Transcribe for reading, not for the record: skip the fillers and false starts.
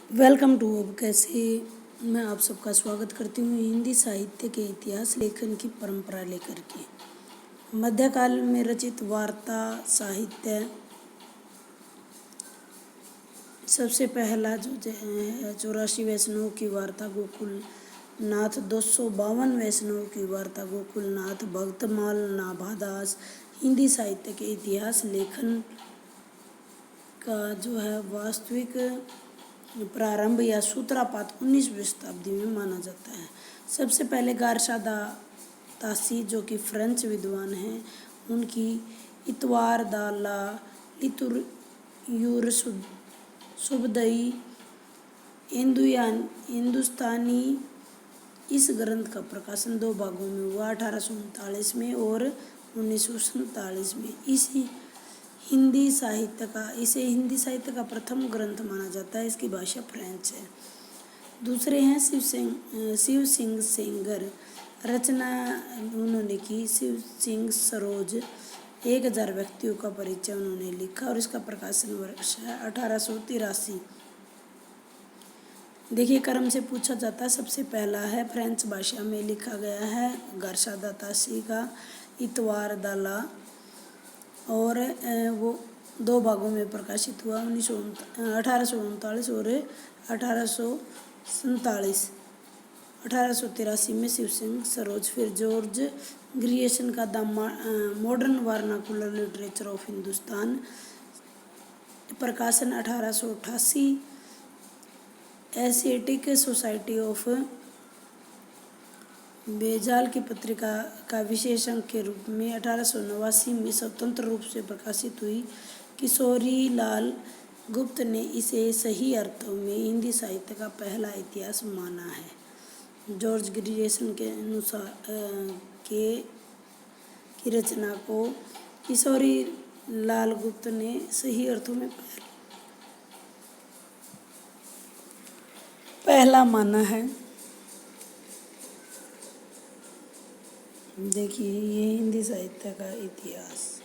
Welcome to अब कैसे। मैं आप सबका स्वागत करती हूँ हिंदी साहित्य के इतिहास लेखन की परंपरा लेकर के। मध्यकाल में रचित वार्ता साहित्य सबसे पहला जो है 84 वैष्णव की वार्ता गोकुल नाथ, 252 वैष्णव की वार्ता गोकुल नाथ, भक्तमाल नाभादास। हिंदी साहित्य के इतिहास लेखन का जो है वास्तविक प्रारंभ या सूत्रपात 19वीं शताब्दी में माना जाता है। सबसे पहले गारशा दा तासी जो कि फ्रेंच विद्वान हैं, उनकी इतवार दा ला लितुर सुबदई हिंदुस्तानी इस ग्रंथ का प्रकाशन 2 भागों में हुआ, 1839 में और 1947 में। इसे हिंदी साहित्य का प्रथम ग्रंथ माना जाता है। इसकी भाषा फ्रेंच है। दूसरे हैं शिव सिंह सेंगर। रचना उन्होंने की शिव सिंह सरोज। 1000 व्यक्तियों का परिचय उन्होंने लिखा और इसका प्रकाशन वर्ष है 1883। देखिए, क्रम से पूछा जाता है। सबसे पहला है फ्रेंच भाषा में लिखा गया है गारशा दा तासी का इतवार दा ला, और वो 2 भागों में प्रकाशित हुआ, 1839 और 1847। 1883 में शिव सिंह सरोज। फिर जॉर्ज ग्रियर्सन का the modern vernacular literature of Hindustan, प्रकाशन 1888। एशियाटिक सोसाइटी ऑफ बेजाल की पत्रिका का विशेष अंक के रूप में 1889 में स्वतंत्र रूप से प्रकाशित हुई। किशोरी लाल गुप्त ने इसे सही अर्थों में हिंदी साहित्य का पहला इतिहास माना है। जॉर्ज ग्रियर्सन के अनुसार की रचना को किशोरी लाल गुप्त ने सही अर्थों में पहला माना है। देखिए, ये हिंदी साहित्य का इतिहास।